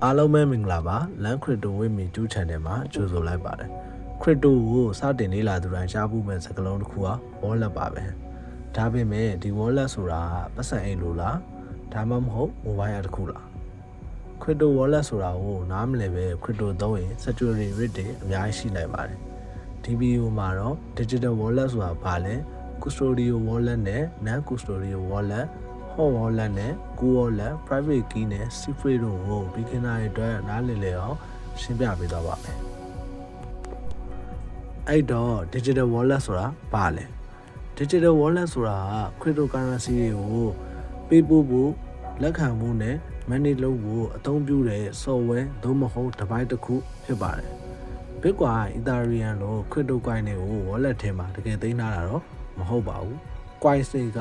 အားလုံးပဲမင်္ဂလာပါလမ်းခရစ်တိုဝိမီကျူး channel မှာကြိုဆိုလိုက်ပါတယ်ခရစ်တိုကိုစတင်လေ့လာသူတိုင်းရှားဖို့မဲ့စကားလုံးတစ်ခုဟာ wallet ပါပဲဒါပေမဲ့ဒီ wallet ဆိုတာပတ်စံအိမ်လိုလားဒါမှမဟုတ် mobile app တစ်ခုလားခရစ်တို wallet ဆိုတာကိုနားမလည်ပဲခရစ်တိုသုံးရင် security risk တွေအများကြီးရှိနိုင်ပါတယ်ဒီဗီဒီယိုမှာတော့ digital wallet ဆိုတာဘာလဲ custodial wallet နဲ့ non custodial wallet hot wallet နဲ့ cool wallet private key နဲ့ secret တို့ကို beginner တွေအတွက်နားလည်လည်အောင်ရှင်းပြပေးသွားပါမယ်အဲ့တော့ digital wallet ဆိုတာဘာလဲ digital wallet ဆိုတာက cryptocurrency တွေကိုပေးပို့ဖို့လက်ခံမှုနဲ့ manage လုပ်ဖို့အသုံးပြုတဲ့ software သို့မဟုတ် device တစ်ခုဖြစ်ပါတယ် Bitcoin Ethereum လို့ crypto coin တွေကို wallet ထဲမှာတကယ်သိမ်းထားတာတော့မဟုတ်ပါဘူး coin တွေက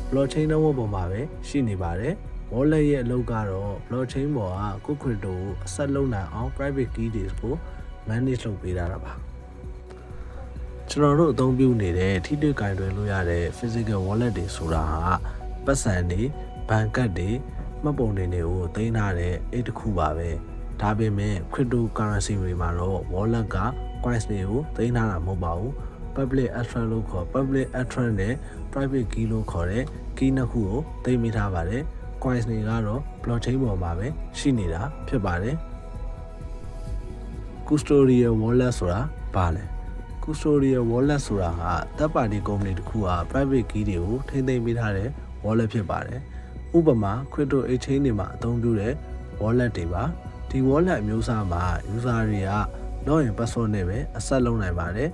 blockchain network ပေါ်မှာပဲရှိနေပါတယ် wallet ရဲ့အလုပ်ကတော့ blockchain ပေါ်ကကို crypto ကိုအဆက်လုပ်နိုင်အောင် private key တွေကို manage လုပ်ပေးတာပါကျွန်တော်တို့အသုံးပြုနေတဲ့ထိတွေ့ coin တွေလို့ရတဲ့ physical wallet တွေဆိုတာဟာပတ်စံတွေဘဏ်ကတ်တွေမှတ်ပုံတင်တွေကိုသိမ်းထားတဲ့အိတ်တစ်ခုပါပဲဒါပေမဲ့ cryptocurrency တွေမှာတော့ wallet က coins တွေကိုသိမ်းထားတာမဟုတ်ပါဘူး public address လို့ခေါ် public address နဲ့ private key လို့ခေါ်တဲ့ key နှစ်ခုကိုသိမ်းမိထားပါတယ် coins တွေကတော့ blockchain ပေါ်မှာပဲရှိနေတာဖြစ်ပါတယ် custodial wallet ဆိုတာဘာလဲ custodial wallet ဆိုတာဟာ third party company တစ်ခုက private key တွေကိုထိန်းသိမ်းပေးထားတဲ့ wallet ဖြစ်ပါတယ်ဥပမာ crypto exchange တွေမှာအသုံးပြုတဲ့ wallet တွေပါဒီ wallet အမျိုးအစားမှာ user တွေက login password နဲ့ပဲအဆက်လုပ်နိုင်ပါတယ်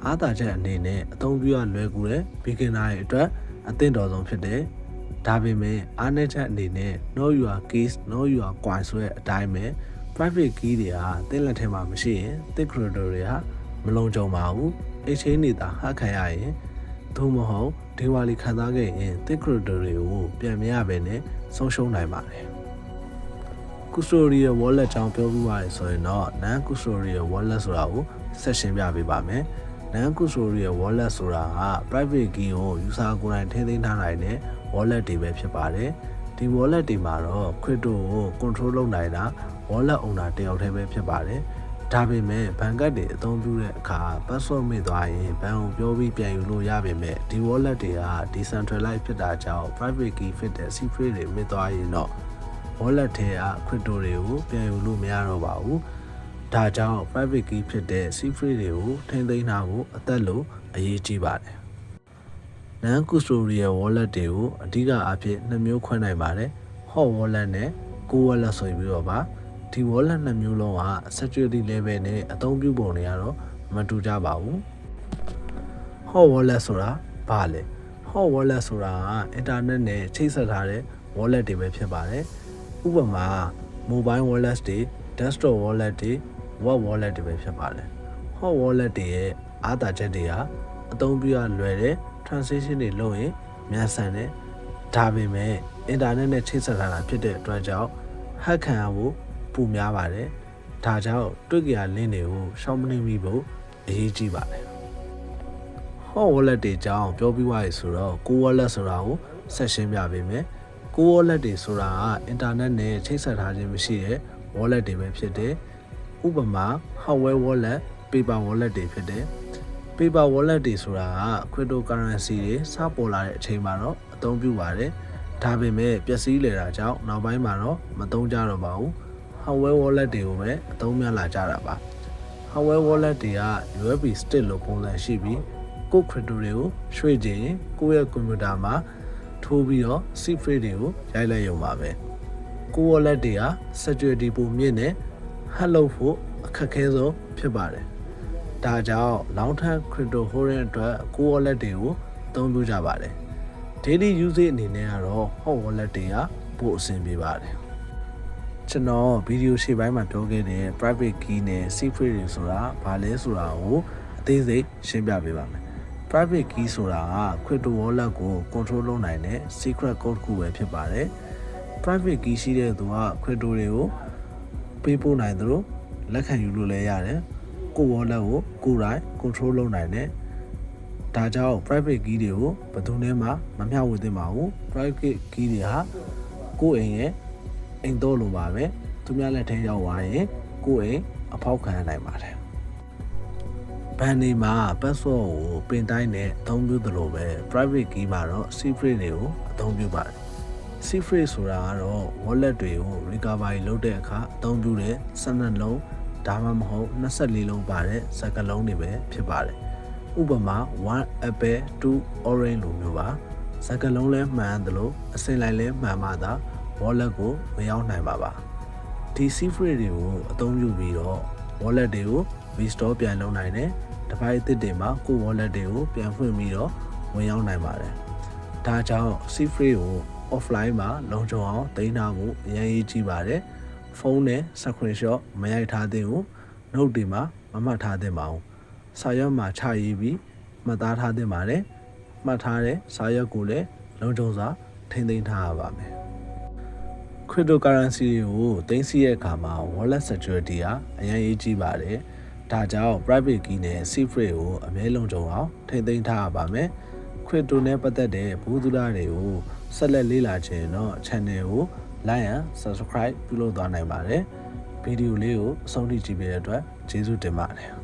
အားသာချက်အနေနဲ့အသုံးပြုရလွယ်ကူတဲ့ beginner တွေအတွက်အသင့်တော်ဆုံးဖြစ်တယ်ဒါပေမဲ့အားနည်းချက်အနေနဲ့ know your keys know your coin ဆိုတဲ့အတိုင်းပဲ private key တွေကသင်လက်ထဲမှာမရှိရင်သင် crypto တွေဟာမလုံခြုံပါဘူး exchange တွေသာဟက်ခံရရင်သို့မဟုတ်ဒေဝါလီခံစားခဲ့ရင်သင် crypto တွေကိုပြန်မရဘဲနဲ့ဆုံးရှုံးနိုင်ပါတယ် custodial wallet ကြောင်းပြောပြပါရဆိုရင်တော့ non custodial wallet ဆိုတာကိုဆက်ရှင်းပြပေးပါမယ် non custodial wallet ဆိုတာက private key ကို user ကိုယ်တိုင်ထိန်းသိမ်းထားနိုင်တဲ့ wallet တွေပဲဖြစ်ပါတယ်ဒီ wallet တွေမှာတော့ crypto ကို control လုပ်နိုင်တာ wallet owner တယောက်တည်းပဲဖြစ်ပါတယ်ဒါပေမဲ့ဘဏ်ကတ်တွေအသုံးပြုတဲ့အခါ password မေ့သွားရင်ဘဏ်ကိုပြောပြီးပြန်ယူလို့ရပေမဲ့ဒီ wallet တွေက decentralized ဖြစ်တာကြောင့် private key ဖြစ်တဲ့ secret တွေမေ့သွားရင်တော့ wallet ထဲက crypto တွေကိုပြန်ယူလို့မရတော့ပါဘူးဒါကြောင့် private key ဖြစ်တဲ့ secret တွေကိုထိန်းသိမ်းထားဖို့အသက်လို့အရေးကြီးပါတယ် non custodial wallet တွေကိုအဓိကအားဖြင့်နှစ်မျိုးခွဲနိုင်ပါတယ် hot wallet နဲ့ cold wallet ဆိုပြီးတော့ပါဒီ wallet နှစ်မျိုးလုံးက security level နဲ့အသုံးပြုပုံတွေကတော့မတူကြပါဘူး hot wallet ဆိုတာဘာလဲ hot wallet ဆိုတာက internet နဲ့ချိတ်ဆက်ထားတဲ့ wallet တွေပဲဖြစ်ပါတယ်ဥပမာ mobile wallet တွေ desktop wallet တွေ web wallet တွေပဲဖြစ်ပါတယ် hot wallet တွေရဲ့အားသာချက်တွေဟာအသုံးပြုရလွယ်တဲ့ transaction တွေလုပ်ရင်မြန်ဆန်တယ်ဒါပေမဲ့ internet နဲ့ချိတ်ဆက်ထားတာဖြစ်တဲ့အတွက်ကြောင့် hack ခံရဖို့ပိုများပါတယ်ဒါကြောင့်တွေ့ကြရ link တွေကိုရှောင်မနေမိဖို့အရေးကြီးပါတယ် hot wallet တွေကြောင်းပြောပြသွားရဆိုတော့ cold wallet ဆိုတာကိုဆက်ရှင်းပြပေးမယ် cold wallet တွေဆိုတာက internet နဲ့ချိတ်ဆက်ထားခြင်းမရှိတဲ့ wallet တွေပဲဖြစ်တယ်ဥပမာ hardware wallet paper wallet တွေဖြစ်တယ် paper wallet တွေဆိုတာက cryptocurrency တွေစပေါ်လာတဲ့အချိန်မှာတော့အသုံးပြုပါတယ်ဒါပေမဲ့ပျက်စီးလေတာကြောင့်နောက်ပိုင်းမှာတော့မသုံးကြတော့ပါဘူး hardware wallet တွေကိုပဲအသုံးများလာကြတာပါ hardware wallet တွေက USB stick လို့ပုံစံရှိပြီးကိုယ် crypto တွေကိုရွှေ့ခြင်းကိုယ့်ရဲ့ computer မှာထိုးပြီးတော့ secret တွေကိုရိုက်လိုက်ရုံပါပဲကို wallet တွေက security ပိုမြင့်တဲ့ hack လုပ်ဖို့အခက်အခဲဆုံးဖြစ်ပါတယ်ဒါကြောင့် long term crypto holding အတွက်ကို wallet တွေကိုအသုံးပြုကြပါတယ် daily usage အနေနဲ့ကတော့ hot wallet တွေကပိုအဆင်ပြေပါတယ်ကျွန်တော်ဗီဒီယိုရှေ့ပိုင်းမှာပြောခဲ့တဲ့ private key နဲ့ secret တွေဆိုတာဘာလဲဆိုတာကိုအသေးစိတ်ရှင်းပြပေးပါမယ် private key ဆိုတာက crypto wallet ကို control လုပ်နိုင်တဲ့ secret code တစ်ခုပဲဖြစ်ပါတယ် private key ရှိတဲ့သူက crypto တွေကိုပေးပို့နိုင်သလိုလက်ခံယူလို့လည်းရတယ်ကို wallet ကိုကိုယ်တိုင် control လုပ်နိုင်တယ်ဒါကြောင့် private key တွေကိုဘယ်သူမှမမျှဝေသင့်ပါဘူး private key တွေဟာကိုယ့်အိမ်ရဲ့အိမ်တော့လိုပါပဲ သူများလက်ထဲရောက်သွားရင်ကိုယ့်အိမ်အဖောက်ခံရနိုင်ပါတယ်ဘန်ဒီမှာ password ကိုပင်တိုင်းနဲ့အသုံးပြုသလိုပဲ private key မှာတော့ secret တွေကိုအသုံးပြုပါတယ် secret ဆိုတာကတော့ wallet တွေကို recovery လုပ်တဲ့အခါအသုံးပြုတဲ့12လုံးဒါမှမဟုတ်24လုံးပါတဲ့စကားလုံးတွေပဲဖြစ်ပါတယ်ဥပမာ1 apple 2 orange လိုမျိုးပါစကားလုံးလဲမှန်သလိုအစင်လိုက်လဲမှန်မှသာ wallet ကိုမရောက်နိုင်ပါပါဒီ secret တွေကိုအသုံးပြုပြီးတော့ wallet တွေကို restore ပြန်လုပ်နိုင်တယ်တစ်ပိုင်းအသစ်တွေမှာကိုယ့် wallet တွေကိုပြန်ဖွင့်ပြီးတော့ဝင်ရောက်နိုင်ပါတယ်ဒါကြောင့် secret ကို offline မှာလုံခြုံအောင်သိမ်းထားဖို့အရေးကြီးပါတယ်ဖုန်းနဲ့ screenshot မရိုက်ထားသင့်ဘူး note တွေမှာမမှတ်ထားသင့်ပါဘူးစာရွက်မှာချရေးပြီးမှတ်သားထားသင့်ပါတယ်မှတ်ထားတဲ့စာရွက်ကိုလည်းလုံခြုံစွာထိန်းသိမ်းထားရပါမယ် cryptocurrency ကိုသိမ်းဆည်းတဲ့အခါမှာ wallet security ဟာအရေးကြီးပါတယ်ဒါကြောင့် private key နဲ့ secret ကိုအမြဲလုံခြုံအောင်ထိန်းသိမ်းထားရပါမယ် crypto နဲ့ပတ်သက်တဲ့ဗဟုသုတတွေကိုဆက်လက်လေ့လာခြင်းတော့ channel ကို like and subscribe ပြုလုပ်သွားနိုင်ပါတယ်ဗီဒီယိုလေးကိုအဆုံးထိကြည့်ပေးတဲ့အတွက်ကျေးဇူးတင်ပါတယ်